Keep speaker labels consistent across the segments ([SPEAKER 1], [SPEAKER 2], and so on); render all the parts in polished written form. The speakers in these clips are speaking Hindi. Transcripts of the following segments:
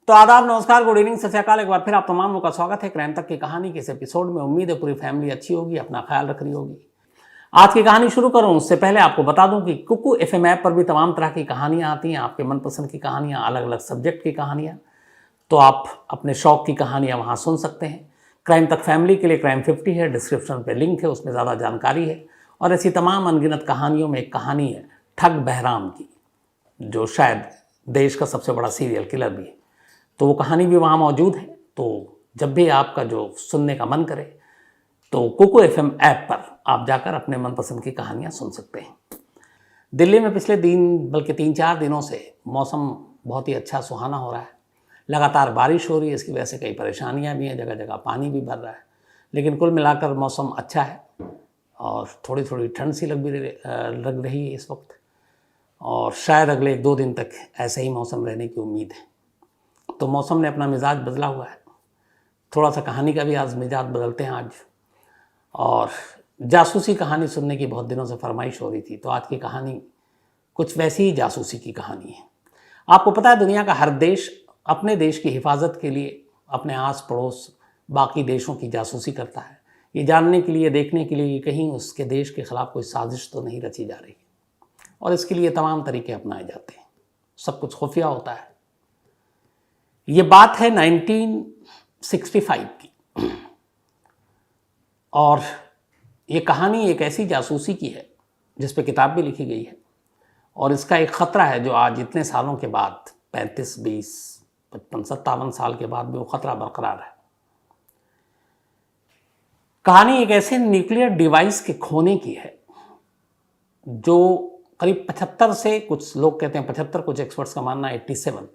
[SPEAKER 1] तो आदाब, नमस्कार, गुड इवनिंग, सत श्री अकाल। एक बार फिर आप तमाम लोगों का स्वागत है क्राइम तक की कहानी के इस एपिसोड में। उम्मीद है पूरी फैमिली अच्छी होगी, अपना ख्याल रख रही होगी। आज की कहानी शुरू करूं उससे पहले आपको बता दूं कि कुकू एफएम ऐप पर भी तमाम तरह की कहानियां आती हैं, आपके मनपसंद की कहानियां, अलग अलग सब्जेक्ट की कहानियां। तो आप अपने शौक की कहानियां वहां सुन सकते हैं। क्राइम तक फैमिली के लिए क्राइम 50 है, डिस्क्रिप्शन पे लिंक है, उसमें ज़्यादा जानकारी है। और ऐसी तमाम अनगिनत कहानियों में एक कहानी है ठग बहराम की, जो शायद देश का सबसे बड़ा सीरियल किलर भी है। तो वो कहानी भी वहाँ मौजूद है। तो जब भी आपका जो सुनने का मन करे तो कुकू एफएम ऐप पर आप जाकर अपने मनपसंद की कहानियाँ सुन सकते हैं। दिल्ली में पिछले बल्कि 3-4 दिनों से मौसम बहुत ही अच्छा सुहाना हो रहा है। लगातार बारिश हो रही है, इसकी वजह से कई परेशानियां भी हैं, जगह जगह पानी भी भर रहा है, लेकिन कुल मिलाकर मौसम अच्छा है और थोड़ी थोड़ी ठंड सी लग रही है इस वक्त। और शायद अगले 1-2 दिन तक ऐसे ही मौसम रहने की उम्मीद है। तो मौसम ने अपना मिजाज बदला हुआ है, थोड़ा सा कहानी का भी आज मिजाज बदलते हैं आज। और जासूसी कहानी सुनने की बहुत दिनों से फरमाइश हो रही थी, तो आज की कहानी कुछ वैसी ही जासूसी की कहानी है। आपको पता है, दुनिया का हर देश अपने देश की हिफाजत के लिए अपने आस पड़ोस बाकी देशों की जासूसी करता है, ये जानने के लिए, देखने के लिए कि कहीं उसके देश के खिलाफ कोई साजिश तो नहीं रची जा रही। और इसके लिए तमाम तरीके अपनाए जाते हैं, सब कुछ खुफिया होता है। ये बात है 1965 की, और ये कहानी एक ऐसी जासूसी की है जिस पे किताब भी लिखी गई है। और इसका एक ख़तरा है जो आज इतने सालों के बाद, 35, 20, 55, 57 साल के बाद भी वो ख़तरा बरकरार है। कहानी एक ऐसे न्यूक्लियर डिवाइस के खोने की है जो करीब 75 से, कुछ लोग कहते हैं 75, कुछ एक्सपर्ट्स का मानना है 87,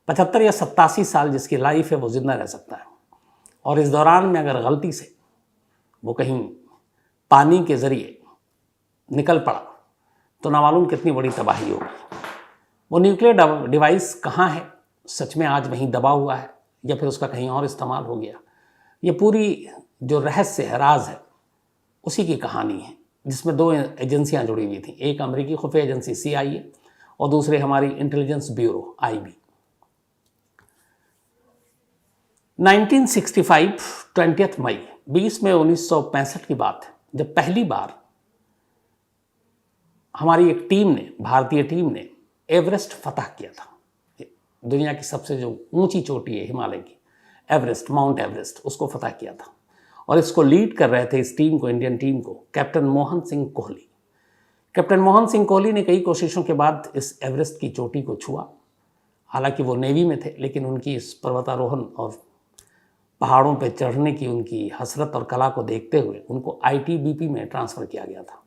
[SPEAKER 1] 75 या 87 साल जिसकी लाइफ है वो जिंदा रह सकता है। और इस दौरान में अगर गलती से वो कहीं पानी के ज़रिए निकल पड़ा तो ना मालूम कितनी बड़ी तबाही होगी। वो न्यूक्लियर डिवाइस कहाँ है, सच में आज वहीं दबा हुआ है या फिर उसका कहीं और इस्तेमाल हो गया, ये पूरी जो रहस्य है, राज है, उसी की कहानी है, जिसमें 2 एजेंसियां जुड़ी हुई थी। एक अमेरिकी खुफिया एजेंसी CIA और दूसरी हमारी इंटेलिजेंस ब्यूरो IB। 1965 20 मई 20 मई 1965 की बात है, जब पहली बार हमारी एक टीम ने, भारतीय टीम ने एवरेस्ट फतह किया था। दुनिया की सबसे जो ऊंची चोटी है हिमालय की, एवरेस्ट, माउंट एवरेस्ट, उसको फतह किया था। और इसको लीड कर रहे थे, इस टीम को, इंडियन टीम को, कैप्टन मोहन सिंह कोहली। कैप्टन मोहन सिंह कोहली ने कई कोशिशों के बाद इस एवरेस्ट की चोटी को छुआ। हालांकि वो नेवी में थे, लेकिन उनकी इस पर्वतारोहण और पहाड़ों पर चढ़ने की उनकी हसरत और कला को देखते हुए उनको ITBP में ट्रांसफ़र किया गया था।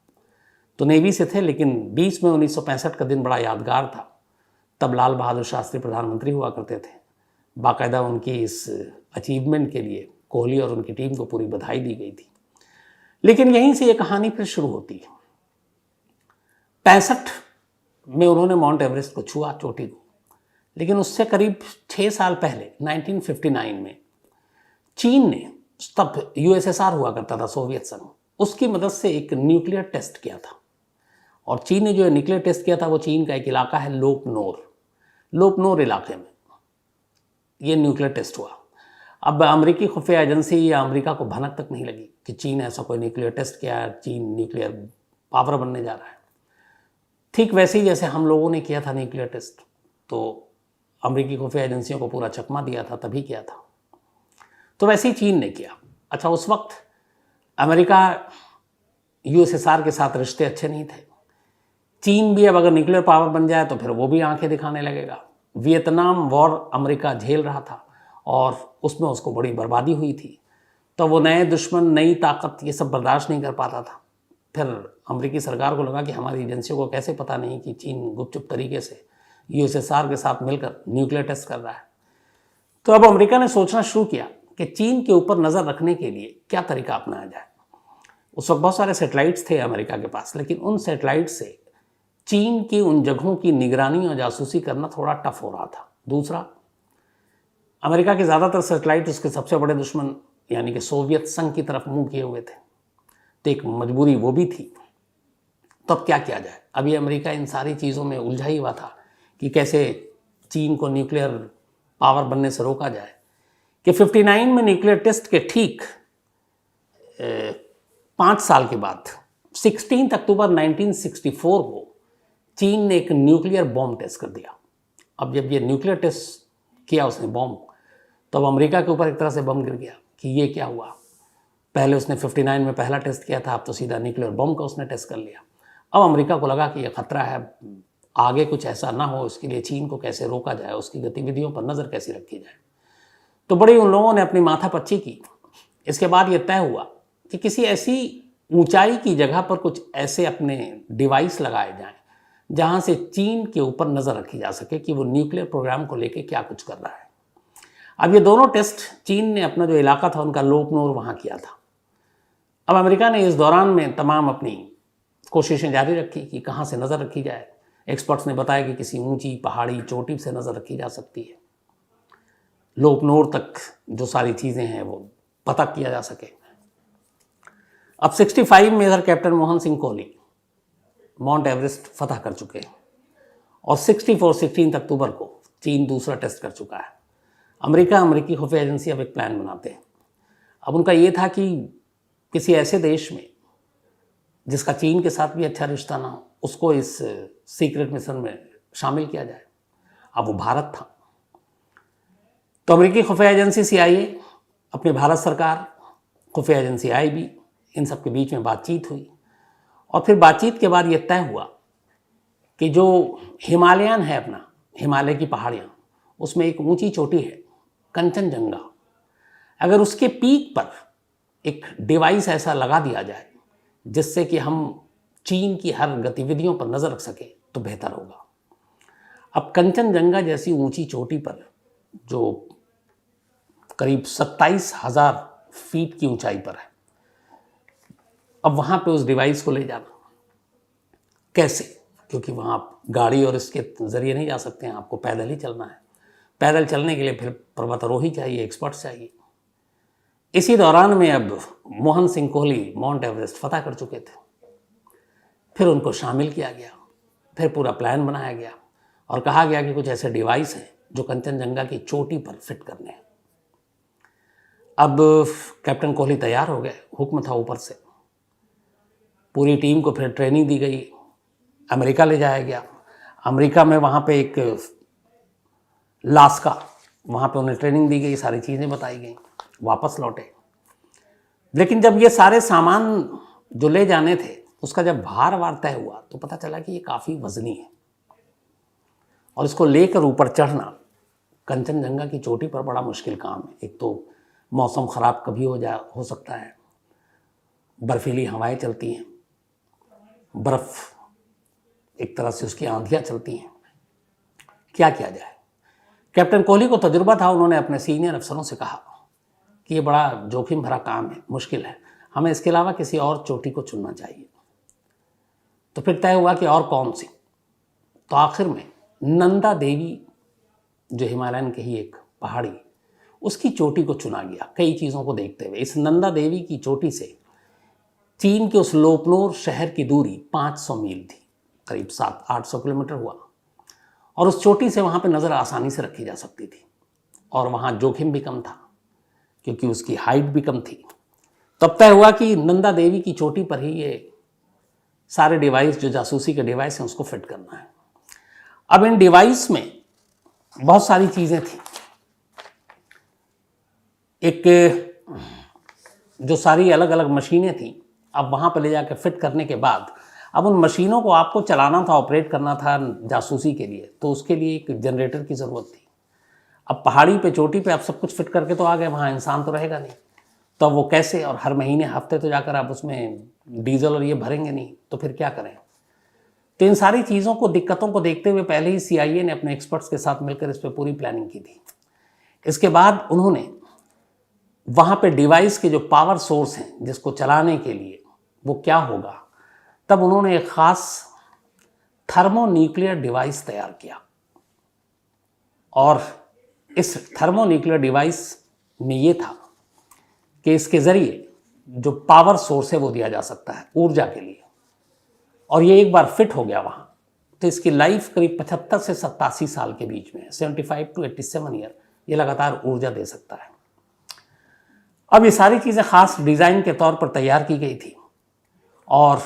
[SPEAKER 1] तो नेवी से थे, लेकिन 20 मई 1965 का दिन बड़ा यादगार था। तब लाल बहादुर शास्त्री प्रधानमंत्री हुआ करते थे। बाकायदा उनकी इस अचीवमेंट के लिए कोहली और उनकी टीम को पूरी बधाई दी गई थी। लेकिन यहीं से ये कहानी फिर शुरू होती है। 65 में उन्होंने माउंट एवरेस्ट को छुआ, चोटी को। लेकिन उससे करीब 6 साल पहले 1959 में चीन ने, तब USSR हुआ करता था, सोवियत संघ, उसकी मदद से एक न्यूक्लियर टेस्ट किया था। और चीन ने जो न्यूक्लियर टेस्ट किया था वो चीन का एक इलाका है लोपनोर इलाके में ये न्यूक्लियर टेस्ट हुआ। अब अमेरिकी खुफिया एजेंसी या अमेरिका को भनक तक नहीं लगी कि चीन ऐसा कोई न्यूक्लियर टेस्ट किया है, चीन न्यूक्लियर पावर बनने जा रहा है। ठीक वैसे ही जैसे हम लोगों ने किया था न्यूक्लियर टेस्ट, तो अमेरिकी खुफिया एजेंसियों को पूरा चकमा दिया था, तभी किया था। तो वैसे ही चीन ने किया। अच्छा, उस वक्त अमेरिका USSR के साथ रिश्ते अच्छे नहीं थे। चीन भी अब अगर न्यूक्लियर पावर बन जाए तो फिर वो भी आंखें दिखाने लगेगा। वियतनाम वॉर अमेरिका झेल रहा था और उसमें उसको बड़ी बर्बादी हुई थी। तो वो नए दुश्मन, नई ताकत, ये सब बर्दाश्त नहीं कर पाता था। फिर अमेरिकी सरकार को लगा कि हमारी एजेंसियों को कैसे पता नहीं कि चीन गुपचुप तरीके से USSR के साथ मिलकर न्यूक्लियर टेस्ट कर रहा है। तो अब अमेरिका ने सोचना शुरू किया कि चीन के ऊपर नज़र रखने के लिए क्या तरीका अपनाया जाए। उस वक्त बहुत सारे सैटेलाइट्स थे अमेरिका के पास, लेकिन उन सैटेलाइट से चीन की उन जगहों की निगरानी और जासूसी करना थोड़ा टफ हो रहा था। दूसरा, अमेरिका के ज़्यादातर सैटेलाइट उसके सबसे बड़े दुश्मन यानी कि सोवियत संघ की तरफ मुंह किए हुए थे, तो एक मजबूरी वो भी थी। तो अब क्या किया जाए? अभी अमेरिका इन सारी चीज़ों में उलझा ही हुआ था कि कैसे चीन को न्यूक्लियर पावर बनने से रोका जाए कि 59 में न्यूक्लियर टेस्ट के ठीक 5 साल के बाद 16 अक्टूबर 1964 को चीन ने एक न्यूक्लियर बॉम्ब टेस्ट कर दिया। अब जब ये न्यूक्लियर टेस्ट किया उसने बॉम्ब, तो अब अमेरिका के ऊपर एक तरह से बम गिर गया कि ये क्या हुआ। पहले उसने 59 में पहला टेस्ट किया था, अब तो सीधा न्यूक्लियर बॉम्ब का उसने टेस्ट कर लिया। अब अमेरिका को लगा कि ये खतरा है, आगे कुछ ऐसा ना हो, इसके लिए चीन को कैसे रोका जाए, उसकी गतिविधियों पर नज़र कैसे रखी जाए। तो बड़ी उन लोगों ने अपनी माथापच्ची की। इसके बाद ये तय हुआ कि किसी ऐसी ऊंचाई की जगह पर कुछ ऐसे अपने डिवाइस लगाए जाएं जहां से चीन के ऊपर नज़र रखी जा सके कि वो न्यूक्लियर प्रोग्राम को लेके क्या कुछ कर रहा है। अब ये दोनों टेस्ट चीन ने अपना जो इलाका था उनका लोकनोर वहाँ किया था। अब अमेरिका ने इस दौरान में तमाम अपनी कोशिशें जारी रखी कि कहाँ से नज़र रखी जाए। एक्सपर्ट्स ने बताया कि किसी ऊंची पहाड़ी चोटी से नज़र रखी जा सकती है, लोकनोर तक जो सारी चीज़ें हैं वो पता किया जा सके। अब 65 में इधर captain Mohan Singh Kohli mount Everest फतह कर चुके हैं और 16 अक्टूबर को चीन दूसरा टेस्ट कर चुका है। अमेरिकी खुफिया एजेंसी अब एक प्लान बनाते हैं। अब उनका ये था कि किसी ऐसे देश में जिसका चीन के साथ भी अच्छा रिश्ता ना हो, उसको इस सीक्रेट मिशन में शामिल किया जाए। अब वो भारत था। तो अमेरिकी खुफिया एजेंसी CIA, अपनी भारत सरकार, खुफिया एजेंसी IB, इन सब के बीच में बातचीत हुई और फिर बातचीत के बाद ये तय हुआ कि जो हिमालयन है, अपना हिमालय की पहाड़ियाँ, उसमें एक ऊंची चोटी है कंचनजंगा। अगर उसके पीक पर एक डिवाइस ऐसा लगा दिया जाए जिससे कि हम चीन की हर गतिविधियों पर नज़र रख सके तो बेहतर होगा। अब कंचनजंगा जैसी ऊंची चोटी पर जो करीब 27,000 फीट की ऊंचाई पर है, अब वहाँ पे उस डिवाइस को ले जाना कैसे, क्योंकि वहाँ आप गाड़ी और इसके ज़रिए नहीं जा सकते हैं, आपको पैदल ही चलना है। पैदल चलने के लिए फिर पर्वतारोही चाहिए, एक्सपर्ट्स चाहिए। इसी दौरान में अब मोहन सिंह कोहली माउंट एवरेस्ट फतह कर चुके थे। फिर उनको शामिल किया गया, फिर पूरा प्लान बनाया गया और कहा गया कि कुछ ऐसे डिवाइस हैं जो कंचनजंगा की चोटी पर फिट करने हैं। अब कैप्टन कोहली तैयार हो गए, हुक्म था ऊपर से। पूरी टीम को फिर ट्रेनिंग दी गई, अमेरिका ले जाया गया। अमेरिका में वहाँ पे एक लास्का, वहाँ पे उन्हें ट्रेनिंग दी गई, सारी चीज़ें बताई गई, वापस लौटे। लेकिन जब ये सारे सामान जो ले जाने थे उसका जब भार वार तय हुआ तो पता चला कि ये काफ़ी वजनी है और इसको लेकर ऊपर चढ़ना कंचनजंगा की चोटी पर बड़ा मुश्किल काम है। एक तो मौसम ख़राब कभी हो सकता है, बर्फीली हवाएं चलती हैं, बर्फ़ एक तरह से उसकी आंधियाँ चलती हैं। क्या किया जाए? कैप्टन कोहली को तजुर्बा था, उन्होंने अपने सीनियर अफसरों से कहा कि ये बड़ा जोखिम भरा काम है, मुश्किल है, हमें इसके अलावा किसी और चोटी को चुनना चाहिए। तो फिर तय हुआ कि और कौन सी। तो आखिर में नंदा देवी, जो हिमालयन की ही एक पहाड़ी, उसकी चोटी को चुना गया कई चीज़ों को देखते हुए। इस नंदा देवी की चोटी से चीन के उस लोकनोर शहर की दूरी 500 मील थी, करीब 700-800 किलोमीटर हुआ और उस चोटी से वहाँ पे नज़र आसानी से रखी जा सकती थी और वहाँ जोखिम भी कम था क्योंकि उसकी हाइट भी कम थी। तब तय हुआ कि नंदा देवी की चोटी पर ही ये सारे डिवाइस, जो जासूसी के डिवाइस हैं, उसको फिट करना है। अब इन डिवाइस में बहुत सारी चीज़ें थी। एक जो सारी अलग अलग मशीनें थीं, अब वहाँ पर ले जाकर फिट करने के बाद अब उन मशीनों को आपको चलाना था, ऑपरेट करना था जासूसी के लिए, तो उसके लिए एक जनरेटर की ज़रूरत थी। अब पहाड़ी पे, चोटी पे आप सब कुछ फिट करके तो आ गए, वहाँ इंसान तो रहेगा नहीं, तो अब वो कैसे? और हर महीने हफ्ते तो जाकर आप उसमें डीजल और ये भरेंगे नहीं, तो फिर क्या करें? तो इन सारी चीज़ों को, दिक्कतों को देखते हुए पहले ही CIA ने अपने एक्सपर्ट्स के साथ मिलकर इस पर पूरी प्लानिंग की थी। इसके बाद उन्होंने वहाँ पे डिवाइस के जो पावर सोर्स हैं जिसको चलाने के लिए वो क्या होगा, तब उन्होंने एक ख़ास थर्मोन्यूक्लियर डिवाइस तैयार किया और इस थर्मोन्यूक्लियर डिवाइस में ये था कि इसके ज़रिए जो पावर सोर्स है वो दिया जा सकता है ऊर्जा के लिए, और ये एक बार फिट हो गया वहाँ तो इसकी लाइफ करीब 75 से 87 साल के बीच में, 75 to 87 ईयर ये लगातार ऊर्जा दे सकता है। अब ये सारी चीज़ें खास डिज़ाइन के तौर पर तैयार की गई थी और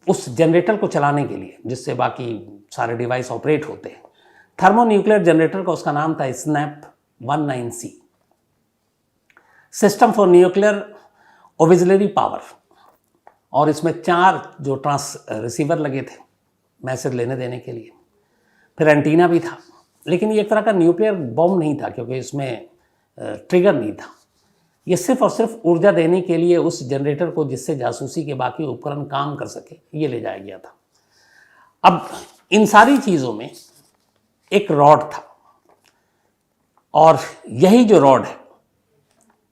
[SPEAKER 1] उस जनरेटर को चलाने के लिए, जिससे बाकी सारे डिवाइस ऑपरेट होते हैं, थर्मोन्यूक्लियर जनरेटर का उसका नाम था snap 19C, system for nuclear auxiliary power. और इसमें 4 जो रिसीवर लगे थे मैसेज लेने देने के लिए, फिर एंटीना भी था। लेकिन ये एक तरह का न्यूक्लियर बॉम्ब नहीं था, क्योंकि इसमें ट्रिगर नहीं था। ये सिर्फ और सिर्फ ऊर्जा देने के लिए उस जनरेटर को, जिससे जासूसी के बाकी उपकरण काम कर सके, ये ले जाया गया था। अब इन सारी चीज़ों में एक रॉड था, और यही जो रॉड है,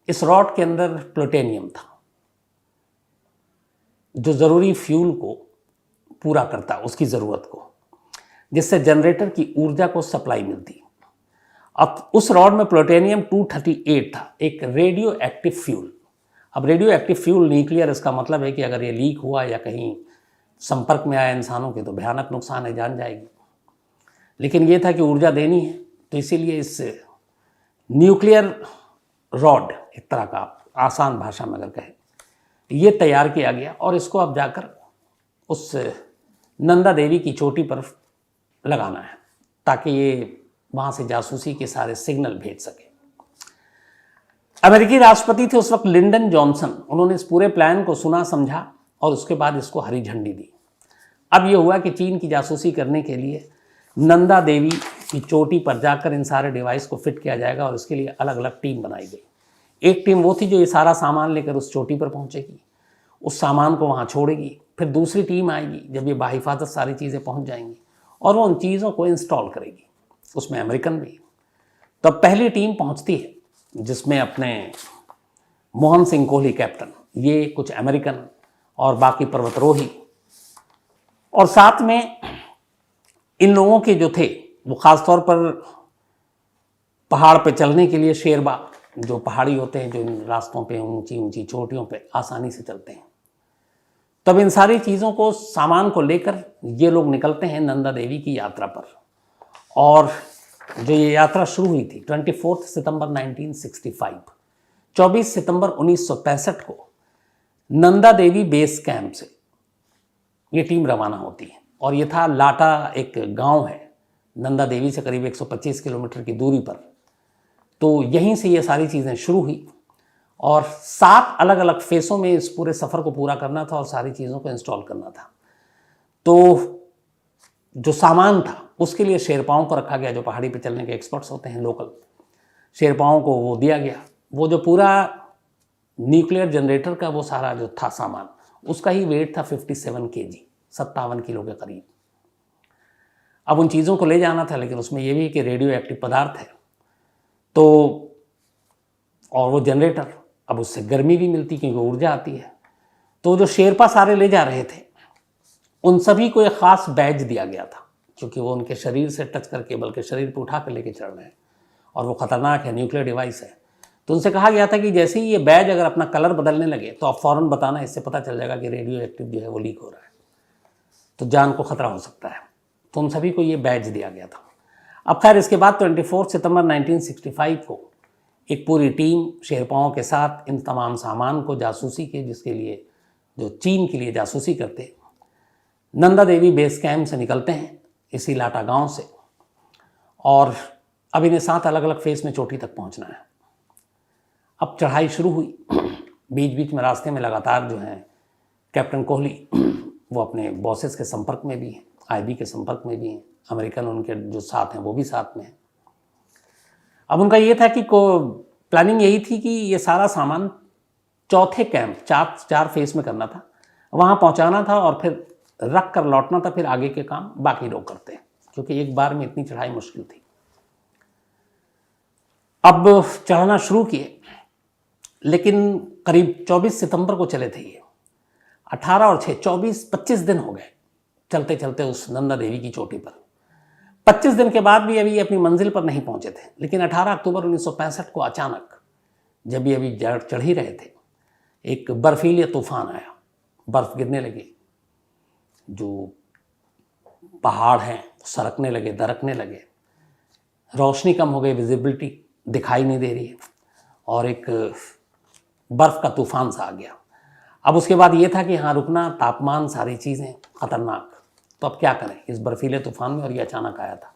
[SPEAKER 1] इस रॉड के अंदर प्लूटोनियम था, जो ज़रूरी फ्यूल को पूरा करता, उसकी ज़रूरत को, जिससे जनरेटर की ऊर्जा को सप्लाई मिलती। अब उस रॉड में प्लूटोनियम 238 था, एक रेडियो एक्टिव फ्यूल। अब रेडियो एक्टिव फ्यूल न्यूक्लियर, इसका मतलब है कि अगर ये लीक हुआ या कहीं संपर्क में आया इंसानों के, तो भयानक नुकसान है, जान जाएगी। लेकिन ये था कि ऊर्जा देनी है, तो इसीलिए इस न्यूक्लियर रॉड, एक तरह का आसान भाषा में अगर कहें, ये तैयार किया गया और इसको अब जाकर उस नंदा देवी की चोटी पर लगाना है, ताकि ये वहाँ से जासूसी के सारे सिग्नल भेज सके। अमेरिकी राष्ट्रपति थे उस वक्त लिंडन जॉनसन। उन्होंने इस पूरे प्लान को सुना, समझा और उसके बाद इसको हरी झंडी दी। अब ये हुआ कि चीन की जासूसी करने के लिए नंदा देवी की चोटी पर जाकर इन सारे डिवाइस को फिट किया जाएगा, और इसके लिए अलग अलग टीम बनाई गई। एक टीम वो थी जो ये सारा सामान लेकर उस चोटी पर पहुंचेगी, उस सामान को वहाँ छोड़ेगी। फिर दूसरी टीम आएगी, जब ये बाहिफाजत सारी चीज़ें पहुँच जाएंगी, और वो उन चीज़ों को इंस्टॉल करेगी। उसमें अमेरिकन भी। तो पहली टीम पहुंचती है, जिसमें अपने मोहन सिंह कोहली कैप्टन, ये कुछ अमेरिकन और बाकी पर्वतारोही, और साथ में इन लोगों के जो थे वो ख़ासतौर पर पहाड़ पे चलने के लिए शेरबा, जो पहाड़ी होते हैं, जो इन रास्तों पे ऊंची ऊंची चोटियों पे आसानी से चलते हैं। तब इन सारी चीज़ों को, सामान को लेकर ये लोग निकलते हैं नंदा देवी की यात्रा पर। और जो ये यात्रा शुरू हुई थी 24 सितंबर 1965, 24 सितंबर 1965 को नंदा देवी बेस कैंप से ये टीम रवाना होती है। और ये था लाटा, एक गांव है नंदा देवी से करीब 125 किलोमीटर की दूरी पर। तो यहीं से ये सारी चीज़ें शुरू हुई, और 7 अलग अलग फेसों में इस पूरे सफ़र को पूरा करना था और सारी चीज़ों को इंस्टॉल करना था। तो जो सामान था उसके लिए शेरपाओं को रखा गया, जो पहाड़ी पे चलने के एक्सपर्ट्स होते हैं, लोकल शेरपाओं को वो दिया गया। वो जो पूरा न्यूक्लियर जनरेटर का वो सारा जो था सामान, उसका ही वेट था 57 kg, 57 किलो के करीब। अब उन चीज़ों को ले जाना था, लेकिन उसमें ये भी कि रेडियो एक्टिव पदार्थ है, तो और वो जनरेटर, अब उससे गर्मी भी मिलती क्योंकि ऊर्जा आती है। तो जो शेरपा सारे ले जा रहे थे, उन सभी को एक ख़ास बैज दिया गया था, क्योंकि वो उनके शरीर से टच करके, बल्कि शरीर पर उठा कर लेके चढ़ रहे हैं, और वो ख़तरनाक है, न्यूक्लियर डिवाइस है। तो उनसे कहा गया था कि जैसे ही ये बैज अगर अपना कलर बदलने लगे, तो आप फ़ौरन बताना, इससे पता चल जाएगा कि रेडियो एक्टिव जो है वो लीक हो रहा है, तो जान को ख़तरा हो सकता है। तो उन सभी को ये बैज दिया गया था। अब खैर, इसके बाद 24 सितंबर 1965 को एक पूरी टीम शेरपाओं के साथ इन तमाम सामान को जासूसी के, जिसके लिए जो चीन के लिए जासूसी करते, नंदा देवी बेस कैंप से निकलते हैं, इसी लाटा गांव से। और अब इन्हें 7 अलग अलग फेस में चोटी तक पहुंचना है। अब चढ़ाई शुरू हुई। बीच बीच में रास्ते में लगातार जो है कैप्टन कोहली, वो अपने बॉसेस के संपर्क में भी हैं, आईबी के संपर्क में भी हैं, अमेरिकन उनके जो साथ हैं वो भी साथ में हैं। अब उनका ये था कि प्लानिंग यही थी कि ये सारा सामान चौथे कैंप, 4 फेस में करना था, वहाँ पहुँचाना था और फिर रख कर लौटना था। फिर आगे के काम बाकी लोग करते हैं, क्योंकि एक बार में इतनी चढ़ाई मुश्किल थी। अब चढ़ना शुरू किए, लेकिन करीब 24 सितंबर को चले थे ये। 18 और 6, 24-25 दिन हो गए चलते चलते उस नंदा देवी की चोटी पर। 25 दिन के बाद भी अभी अपनी मंजिल पर नहीं पहुंचे थे। लेकिन 18 अक्टूबर 1965 को अचानक, जब ये अभी चढ़ ही रहे थे, एक बर्फीली तूफान आया, बर्फ गिरने लगी, जो पहाड़ हैं सरकने लगे, दरकने लगे। रोशनी कम हो गई, विजिबिलिटी दिखाई नहीं दे रही है, और एक बर्फ़ का तूफान सा आ गया। अब उसके बाद ये था कि हाँ रुकना, तापमान, सारी चीज़ें ख़तरनाक। तो अब क्या करें इस बर्फीले तूफान में, और ये अचानक आया था,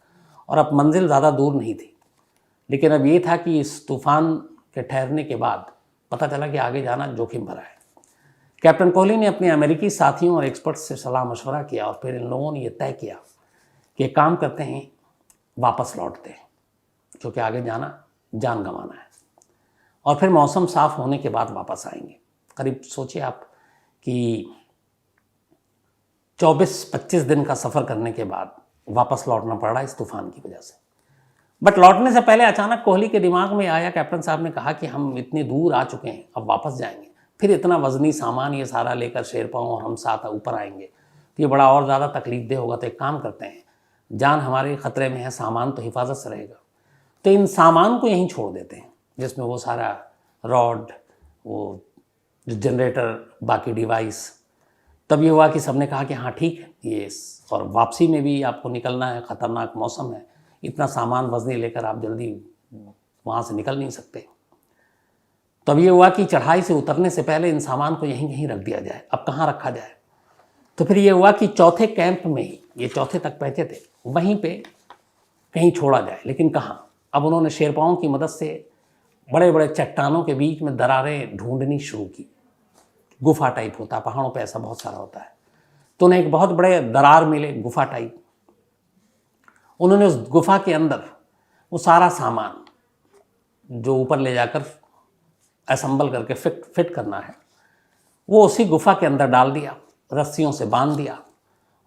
[SPEAKER 1] और अब मंजिल ज़्यादा दूर नहीं थी। लेकिन अब ये था कि इस तूफान के ठहरने के बाद पता चला कि आगे जाना जोखिम भरा है। कैप्टन कोहली ने अपने अमेरिकी साथियों और एक्सपर्ट्स से सलाह मशवरा किया, और फिर इन लोगों ने ये तय किया कि एक काम करते हैं, वापस लौटते हैं, क्योंकि आगे जाना जान गंवाना है, और फिर मौसम साफ़ होने के बाद वापस आएंगे। करीब सोचिए आप कि 24-25 दिन का सफ़र करने के बाद वापस लौटना पड़ रहा इस तूफान की वजह से। बट लौटने से पहले अचानक कोहली के दिमाग में आया, कैप्टन साहब ने कहा कि हम इतनी दूर आ चुके हैं, अब वापस जाएंगे, फिर इतना वज़नी सामान ये सारा लेकर शेरपाओं और हम साथ ऊपर आएंगे तो ये बड़ा और ज़्यादा तकलीफ़देह होगा। तो एक काम करते हैं, जान हमारे ख़तरे में है, सामान तो हिफाजत से रहेगा, तो इन सामान को यहीं छोड़ देते हैं, जिसमें वो सारा रॉड, वो जो जनरेटर, बाकी डिवाइस। तब ये हुआ कि सबने कहा कि हाँ ठीक है ये, और वापसी में भी आपको निकलना है, ख़तरनाक मौसम है, इतना सामान वज़नी लेकर आप जल्दी वहाँ से निकल नहीं सकते। तब ये हुआ कि चढ़ाई से उतरने से पहले इन सामान को यहीं कहीं रख दिया जाए। अब कहाँ रखा जाए? तो फिर ये हुआ कि चौथे कैंप में ही, ये चौथे तक पहुँचे थे, वहीं पे कहीं छोड़ा जाए, लेकिन कहाँ? अब उन्होंने शेरपाओं की मदद से बड़े बड़े चट्टानों के बीच में दरारें ढूंढनी शुरू की। गुफा टाइप होता है, पहाड़ों पे ऐसा बहुत सारा होता है। तो उन्हें एक बहुत बड़े दरार मिले, गुफा टाइप। उन्होंने उस गुफा के अंदर वो सारा सामान जो ऊपर ले जाकर असम्बल करके फिट करना है, वो उसी गुफा के अंदर डाल दिया, रस्सियों से बांध दिया,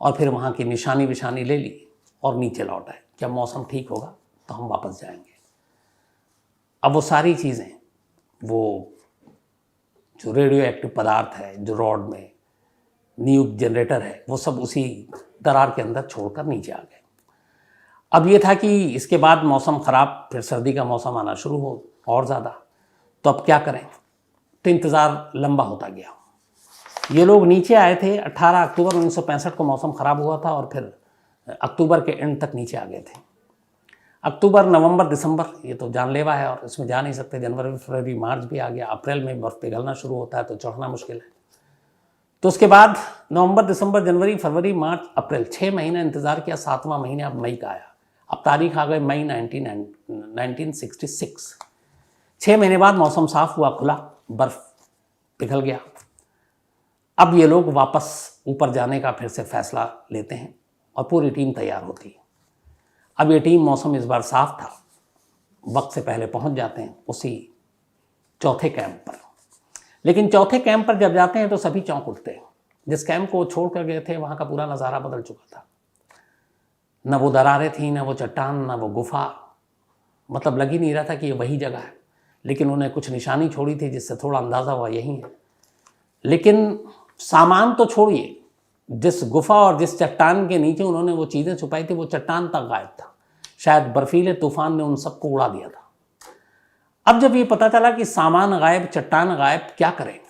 [SPEAKER 1] और फिर वहाँ की निशानी विशानी ले ली और नीचे लौट आए। जब मौसम ठीक होगा तो हम वापस जाएंगे। अब वो सारी चीज़ें, वो जो रेडियो एक्टिव पदार्थ है जो रॉड में, न्यूक जनरेटर है, वो सब उसी दरार के अंदर छोड़कर नीचे आ गए। अब ये था कि इसके बाद मौसम ख़राब, फिर सर्दी का मौसम आना शुरू हो और ज़्यादा। तो अब क्या करें? तो इंतज़ार लंबा होता गया। ये लोग नीचे आए थे 18 अक्टूबर 1965 को, मौसम ख़राब हुआ था, और फिर अक्टूबर के एंड तक नीचे आ गए थे। अक्टूबर, नवंबर, दिसंबर ये तो जानलेवा है और इसमें जा नहीं सकते। जनवरी, फरवरी, मार्च भी आ गया। अप्रैल में बर्फ़ पिघलना शुरू होता है तो चढ़ना मुश्किल है। तो उसके बाद नवंबर, दिसंबर, जनवरी, फरवरी, मार्च, अप्रैल, 6 महीने इंतज़ार किया। 7वां महीना अब मई का आया। अब तारीख आ गई मई 1966। 6 महीने बाद मौसम साफ़ हुआ, खुला, बर्फ़ पिघल गया। अब ये लोग वापस ऊपर जाने का फिर से फैसला लेते हैं और पूरी टीम तैयार होती है। अब ये टीम, मौसम इस बार साफ़ था, वक्त से पहले पहुंच जाते हैं उसी चौथे कैंप पर। लेकिन चौथे कैंप पर जब जाते हैं तो सभी चौंक उठते हैं। जिस कैंप को छोड़ कर गए थे वहाँ का पूरा नज़ारा बदल चुका था। न वो दरारें थी, न वो चट्टान, न वो गुफा, मतलब लग ही नहीं रहा था कि ये वही जगह है। लेकिन उन्हें कुछ निशानी छोड़ी थी जिससे थोड़ा अंदाज़ा हुआ यही है। लेकिन सामान तो छोड़िए, जिस गुफा और जिस चट्टान के नीचे उन्होंने वो चीज़ें छुपाई थी, वो चट्टान तक गायब था। शायद बर्फीले तूफान ने उन सबको उड़ा दिया था। अब जब ये पता चला कि सामान गायब, चट्टान गायब, क्या करें?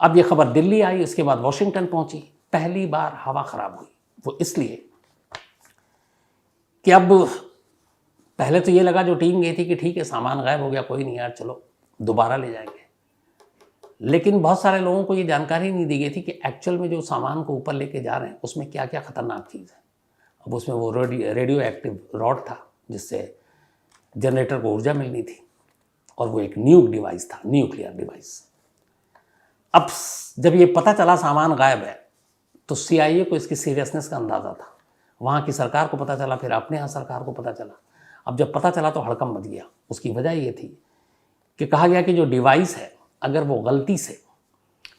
[SPEAKER 1] अब ये खबर दिल्ली आई, उसके बाद वॉशिंगटन पहुंची। पहली बार हवा खराब हुई, वो इसलिए कि अब पहले तो ये लगा जो टीम गई थी कि ठीक है सामान गायब हो गया, कोई नहीं यार, चलो दोबारा ले जाएंगे। लेकिन बहुत सारे लोगों को ये जानकारी नहीं दी गई थी कि एक्चुअल में जो सामान को ऊपर लेके जा रहे हैं उसमें क्या क्या खतरनाक चीज़ है। अब उसमें वो रेडियो एक्टिव रॉड था जिससे जनरेटर को ऊर्जा मिलनी थी, और वो एक न्यूक डिवाइस था, न्यूक्लियर डिवाइस। अब जब ये पता चला सामान गायब है तो CIA को इसकी सीरियसनेस का अंदाज़ा था। वहाँ की सरकार को पता चला, फिर अपने यहाँ सरकार को पता चला। अब जब पता चला तो हड़कंप मच गया। उसकी वजह ये थी कि कहा गया कि जो डिवाइस है, अगर वो गलती से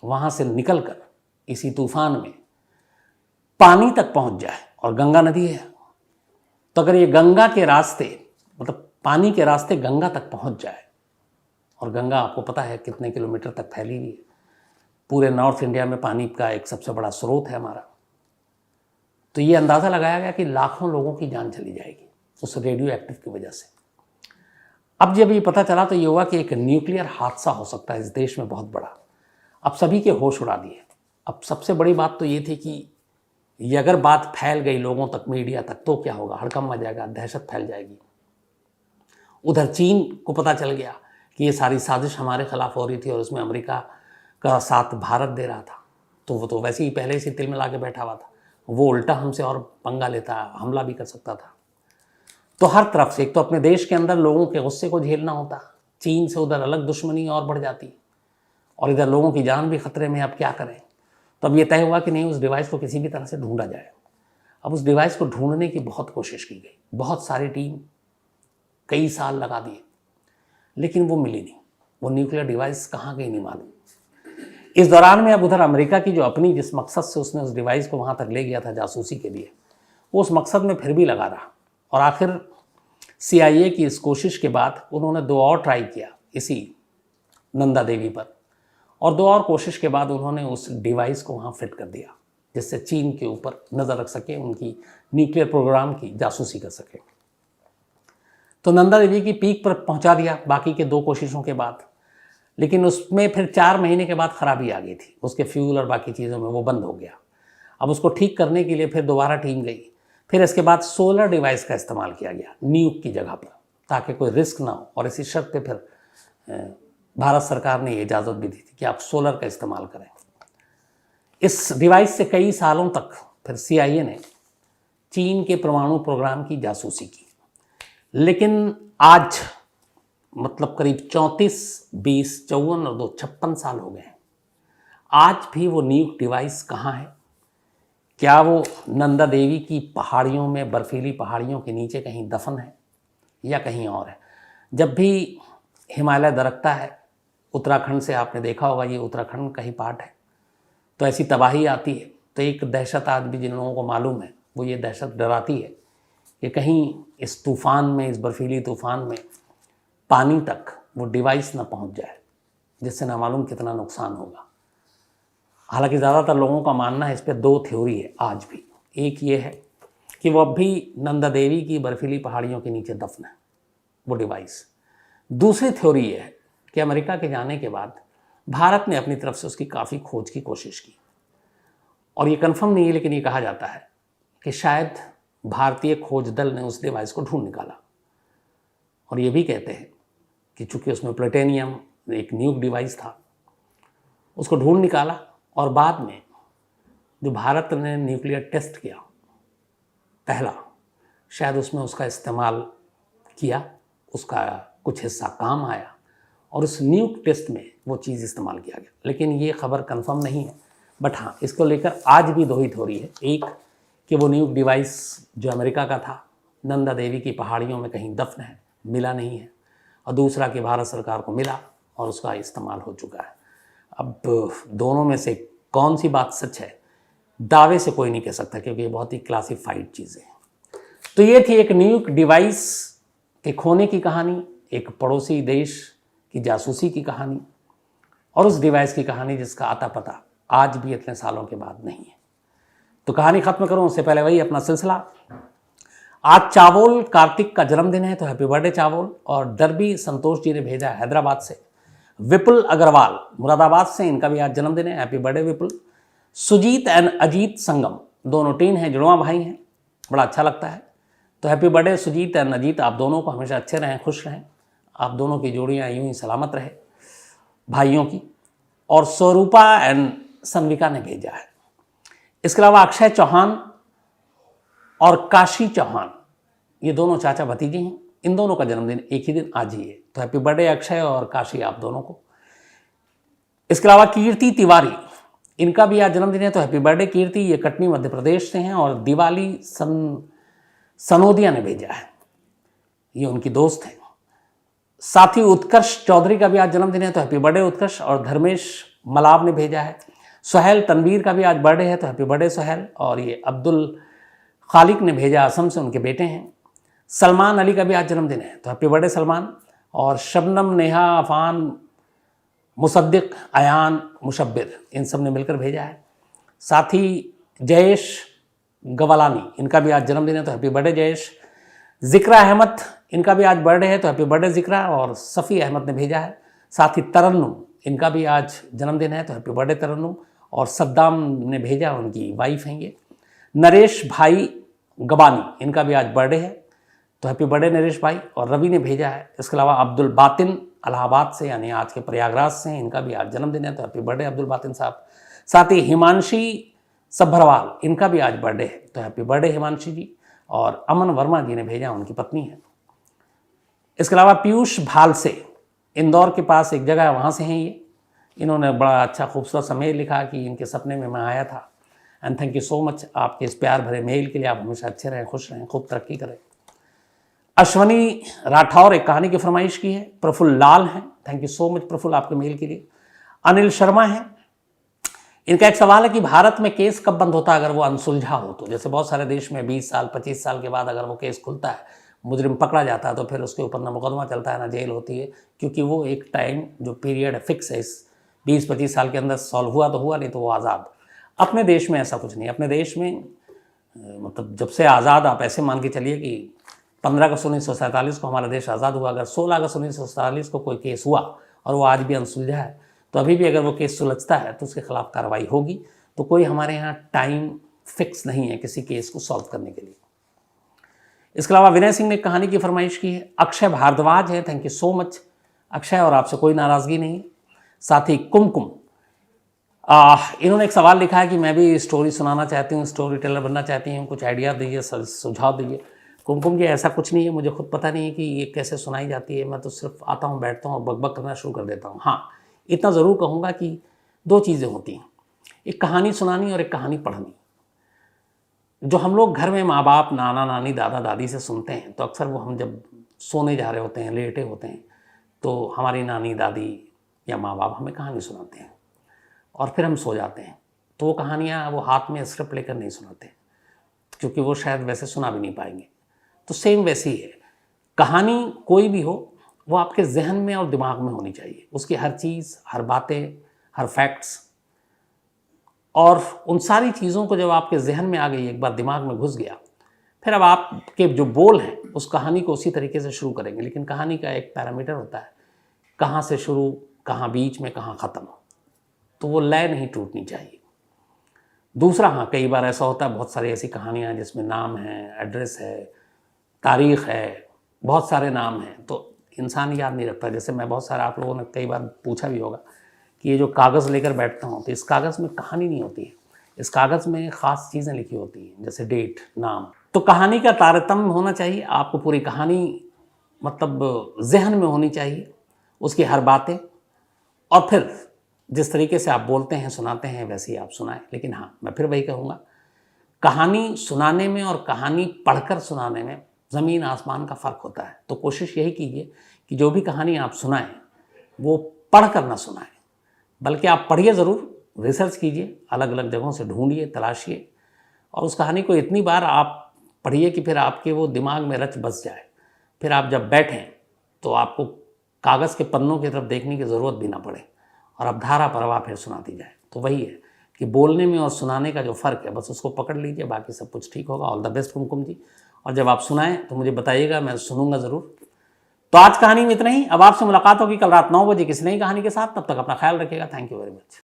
[SPEAKER 1] वहाँ से निकलकर इसी तूफान में पानी तक पहुँच जाए, और गंगा नदी है, तो अगर ये गंगा के रास्ते, मतलब पानी के रास्ते गंगा तक पहुँच जाए, और गंगा आपको पता है कितने किलोमीटर तक फैली हुई है, पूरे नॉर्थ इंडिया में पानी का एक सबसे बड़ा स्रोत है हमारा, तो ये अंदाज़ा लगाया गया कि लाखों लोगों की जान चली जाएगी उस रेडियो एक्टिव की वजह से। अब जब ये पता चला तो ये हुआ कि एक न्यूक्लियर हादसा हो सकता है इस देश में बहुत बड़ा। अब सभी के होश उड़ा दिए। अब सबसे बड़ी बात तो ये थी कि ये अगर बात फैल गई लोगों तक, मीडिया तक, तो क्या होगा? हड़कंप मच जाएगा, दहशत फैल जाएगी। उधर चीन को पता चल गया कि ये सारी साजिश हमारे खिलाफ हो रही थी और उसमें अमेरिका का साथ भारत दे रहा था, तो वो तो वैसे ही पहले से तिल मिला के बैठा हुआ था, वो उल्टा हमसे और पंगा लेता, हमला भी कर सकता था। तो हर तरफ से एक तो अपने देश के अंदर लोगों के गुस्से को झेलना होता, चीन से उधर अलग दुश्मनी और बढ़ जाती, और इधर लोगों की जान भी खतरे में, अब क्या करें। तो अब ये तय हुआ कि नहीं, उस डिवाइस को किसी भी तरह से ढूंढा जाए। अब उस डिवाइस को ढूंढने की बहुत कोशिश की गई, बहुत सारी टीम, कई साल लगा दिए, लेकिन वो मिली नहीं। वो न्यूक्लियर डिवाइस कहाँ गई नहीं मालूम। इस दौरान में अब उधर अमेरिका की जो अपनी जिस मकसद से उसने उस डिवाइस को वहाँ तक ले गया था जासूसी के लिए, वो उस मकसद में फिर भी लगा रहा। और आखिर CIA की इस कोशिश के बाद उन्होंने 2 और ट्राई किया इसी नंदा देवी पर, और 2 और कोशिश के बाद उन्होंने उस डिवाइस को वहाँ फिट कर दिया, जिससे चीन के ऊपर नज़र रख सके, उनकी न्यूक्लियर प्रोग्राम की जासूसी कर सके। तो नंदा देवी की पीक पर पहुँचा दिया बाकी के 2 कोशिशों के बाद, लेकिन उसमें फिर 4 महीने के बाद ख़राबी आ गई थी, उसके फ्यूल और बाकी चीज़ों में वो बंद हो गया। अब उसको ठीक करने के लिए फिर दोबारा टीम गई। फिर इसके बाद सोलर डिवाइस का इस्तेमाल किया गया न्यूक की जगह पर, ताकि कोई रिस्क ना हो, और इसी शर्त पे फिर भारत सरकार ने ये इजाज़त भी दी थी कि आप सोलर का इस्तेमाल करें। इस डिवाइस से कई सालों तक फिर CIA ने चीन के परमाणु प्रोग्राम की जासूसी की। लेकिन आज मतलब करीब 34, 20, 54 और 2 56 साल हो गए हैं, आज भी वो न्यूक डिवाइस कहाँ है? क्या वो नंदा देवी की पहाड़ियों में, बर्फीली पहाड़ियों के नीचे कहीं दफन है, या कहीं और है? जब भी हिमालय दरकता है, उत्तराखंड से, आपने देखा होगा ये उत्तराखंड का ही पार्ट है, तो ऐसी तबाही आती है, तो एक दहशत आज भी जिन लोगों को मालूम है, वो ये दहशत डराती है कि कहीं इस तूफ़ान में, इस बर्फीली तूफ़ान में पानी तक वो डिवाइस ना पहुंच जाए, जिससे ना मालूम कितना नुकसान होगा। हालांकि ज़्यादातर लोगों का मानना है, इस पर 2 थ्योरी है आज भी। एक ये है कि वो अब भी नंदा देवी की बर्फीली पहाड़ियों के नीचे दफन है वो डिवाइस। दूसरी थ्योरी ये है कि अमेरिका के जाने के बाद भारत ने अपनी तरफ से उसकी काफ़ी खोज की कोशिश की, और ये कंफर्म नहीं है, लेकिन ये कहा जाता है कि शायद भारतीय खोज दल ने उस डिवाइस को ढूंढ निकाला। और ये भी कहते हैं कि चूँकि उसमें प्लूटोनियम, एक न्यूक डिवाइस था, उसको ढूंढ निकाला, और बाद में जो भारत ने न्यूक्लियर टेस्ट किया पहला, शायद उसमें उसका इस्तेमाल किया, उसका कुछ हिस्सा काम आया, और उस न्यूक टेस्ट में वो चीज़ इस्तेमाल किया गया। लेकिन ये खबर कंफर्म नहीं है, बट हाँ, इसको लेकर आज भी 2 ही थ्योरी है। एक कि वो न्यूक डिवाइस जो अमेरिका का था, नंदा देवी की पहाड़ियों में कहीं दफन है, मिला नहीं है, और दूसरा कि भारत सरकार को मिला और उसका इस्तेमाल हो चुका है। अब दोनों में से कौन सी बात सच है, दावे से कोई नहीं कह सकता, क्योंकि ये बहुत ही क्लासिफाइड चीज़ें हैं। तो ये थी एक न्यूक डिवाइस के खोने की कहानी, एक पड़ोसी देश की जासूसी की कहानी, और उस डिवाइस की कहानी जिसका आता पता आज भी इतने सालों के बाद नहीं है। तो कहानी ख़त्म करूँ उससे पहले वही अपना सिलसिला। आज चावल कार्तिक का जन्मदिन है, तो हैप्पी बर्थडे चावल। और दरबी संतोष जी ने भेजा हैदराबाद से। विपुल अग्रवाल मुरादाबाद से, इनका भी आज जन्मदिन है, happy birthday Vipul. Sujeet and Ajeet Sangam, दोनों टीन हैं, जुड़वा भाई हैं, बड़ा अच्छा लगता है। तो happy birthday Sujit and Ajit, आप दोनों को हमेशा अच्छे रहें, खुश रहें, आप दोनों की जोड़ियाँ यूँ ही सलामत रहे भाइयों की। और स्वरूपा एंड सन्विका ने भेजा है। इसके अलावा अक्षय चौहान और काशी चौहान, ये दोनों चाचा भतीजे हैं, इन दोनों का जन्मदिन एक ही दिन आज ही है। तो हैप्पी बर्थडे अक्षय और काशी, आप दोनों को। इसके अलावा कीर्ति तिवारी, इनका भी आज जन्मदिन है, तो हैप्पी बर्थडे कीर्ति। ये कटनी मध्य प्रदेश से हैं। और दिवाली सनोदिया ने भेजा है, ये उनकी दोस्त हैं। साथ ही उत्कर्ष चौधरी का भी आज जन्मदिन है, तो हैप्पी बर्थडे उत्कर्ष। और धर्मेश मलाव ने भेजा है। सुहेल तनवीर का भी आज बर्थडे है, तो हैप्पी बर्थडे सुहेल। और ये अब्दुल खालिक ने भेजा, असम से, उनके बेटे हैं। सलमान अली का भी आज जन्मदिन है, तो हैप्पी बर्थडे सलमान। और शबनम, नेहा, अफान, मुसद्दिक, अयान, मुशब्बिर, इन सब ने मिलकर भेजा है। साथ ही जयेश गवालानी, इनका भी आज जन्मदिन है, तो हैप्पी बर्थडे जयेश। जिक्रा अहमद, इनका भी आज बर्थडे है, तो हैप्पी बर्थडे जिक्रा। और सफ़ी अहमद ने भेजा है। साथ ही तरन्नुम, इनका भी आज जन्मदिन है, तो हैप्पी बर्थडे तरन्नुम। और सद्दाम ने भेजा, उनकी वाइफ हैं ये। नरेश भाई गबानी, इनका भी आज बर्थडे है, तो हैप्पी बर्थडे नरेश भाई। और रवि ने भेजा है। इसके अलावा अब्दुल बातिन इलाहाबाद से, यानी आज के प्रयागराज से, इनका भी आज जन्मदिन है, तो हैप्पी बर्थडे अब्दुल बातिन साहब। साथ ही हिमांशी सभरवाल, इनका भी आज बर्थडे है, तो हैप्पी बर्थडे हिमांशी जी। और अमन वर्मा जी ने भेजा, उनकी पत्नी है। इसके अलावा पीयूष भाल से, इंदौर के पास एक जगह है, वहाँ से हैं ये। इन्होंने बड़ा अच्छा खूबसूरत सा मेल लिखा कि इनके सपने में मैं आया था। And thank you so much आपके इस प्यार भरे मेल के लिए। आप हमेशा अच्छे रहें, खुश रहें, खूब तरक्की करें। अश्वनी राठौर एक कहानी की फरमाइश की है। प्रफुल्ल लाल हैं, thank you so much Praful आपके मेल के लिए। अनिल शर्मा हैं, इनका एक सवाल है कि भारत में केस कब बंद होता है अगर वो अनसुलझा हो तो। जैसे बहुत सारे देश में 20 साल 25 साल के बाद अगर वो केस खुलता है, मुजरिम पकड़ा जाता है, तो फिर उसके ऊपर ना मुकदमा चलता है ना जेल होती है, क्योंकि वो एक टाइम जो पीरियड फिक्स है, इस 20-25 साल के अंदर सॉल्व हुआ तो हुआ, नहीं तो वो आज़ाद। अपने देश में ऐसा कुछ नहीं। अपने देश में मतलब जब से आज़ाद, आप ऐसे मान के चलिए कि 15 अगस्त 1947 को हमारा देश आज़ाद हुआ, अगर 16 अगस्त 1947 को कोई केस हुआ और वो आज भी अनसुलझा है, तो अभी भी अगर वो केस सुलझता है तो उसके खिलाफ कार्रवाई होगी। तो कोई हमारे यहाँ टाइम फिक्स नहीं है किसी केस को सॉल्व करने के लिए। इसके अलावा विनय सिंह ने कहानी की फरमाइश की है। अक्षय भारद्वाज है, thank you so much Akshay, और आपसे कोई नाराज़गी नहीं। साथ ही कुमकुम, इन्होंने एक सवाल लिखा है कि मैं भी स्टोरी सुनाना चाहती हूँ, स्टोरी टेलर बनना चाहती हूँ, कुछ आइडिया दीजिए, सुझाव दीजिए। कुमकुम जी, ऐसा कुछ नहीं है, मुझे खुद पता नहीं है कि ये कैसे सुनाई जाती है। मैं तो सिर्फ आता हूँ, बैठता हूँ और बकबक करना शुरू कर देता हूँ। हाँ, इतना ज़रूर कहूँगा कि 2 चीज़ें होती हैं, एक कहानी सुनानी और एक कहानी पढ़नी। जो हम लोग घर में माँ बाप, नाना नानी, दादा दादी से सुनते हैं, तो अक्सर वो हम जब सोने जा रहे होते हैं, लेटे होते हैं, तो हमारी नानी दादी या माँ बाप हमें कहानी सुनाते हैं और फिर हम सो जाते हैं। तो वो कहानियाँ वो हाथ में स्क्रिप्ट लेकर नहीं सुनाते, क्योंकि वो शायद वैसे सुना भी नहीं पाएंगे। तो सेम वैसे ही है, कहानी कोई भी हो वो आपके जहन में और दिमाग में होनी चाहिए। उसकी हर चीज़, हर बातें, हर फैक्ट्स और उन सारी चीज़ों को जब आपके जहन में आ गई, एक बार दिमाग में घुस गया, फिर अब आपके जो बोल हैं उस कहानी को उसी तरीके से शुरू करेंगे। लेकिन कहानी का एक पैरामीटर होता है, कहाँ से शुरू, कहाँ बीच में, कहाँ ख़त्म, तो वो लय नहीं टूटनी चाहिए। दूसरा, हाँ, कई बार ऐसा होता है, बहुत सारी ऐसी कहानियाँ हैं जिसमें नाम है, एड्रेस है, तारीख़ है, बहुत सारे नाम हैं, तो इंसान याद नहीं रखता। जैसे मैं बहुत सारा, आप लोगों ने कई बार पूछा भी होगा कि ये जो कागज़ लेकर बैठता हूँ, तो इस कागज़ में कहानी नहीं होती है, इस कागज़ में ख़ास चीज़ें लिखी होती हैं, जैसे डेट, नाम। तो कहानी का तारतम्य होना चाहिए, आपको पूरी कहानी मतलब जहन में होनी चाहिए, उसकी हर बातें, और फिर जिस तरीके से आप बोलते हैं, सुनाते हैं, वैसे ही आप सुनाएं। लेकिन हाँ, मैं फिर वही कहूँगा, कहानी सुनाने में और कहानी पढ़कर सुनाने में ज़मीन आसमान का फ़र्क होता है। तो कोशिश यही कीजिए कि जो भी कहानी आप सुनाएं वो पढ़ कर ना सुनाएं, बल्कि आप पढ़िए ज़रूर, रिसर्च कीजिए, अलग अलग जगहों से ढूंढिए, तलाशिए, और उस कहानी को इतनी बार आप पढ़िए कि फिर आपके वो दिमाग में रच बस जाए। फिर आप जब बैठें तो आपको कागज़ के पन्नों की तरफ देखने की ज़रूरत भी ना पड़े, और अब धारा प्रवाह फिर सुनाती जाए। तो वही है कि बोलने में और सुनाने का जो फ़र्क है, बस उसको पकड़ लीजिए, बाकी सब कुछ ठीक होगा। ऑल द बेस्ट कुमकुम जी। और जब आप सुनाएं तो मुझे बताइएगा, मैं सुनूंगा ज़रूर। तो आज कहानी में इतना ही। अब आपसे मुलाकात होगी कल रात 9 बजे किसी नई कहानी के साथ। तब तक अपना ख्याल रखिएगा। Thank you very much.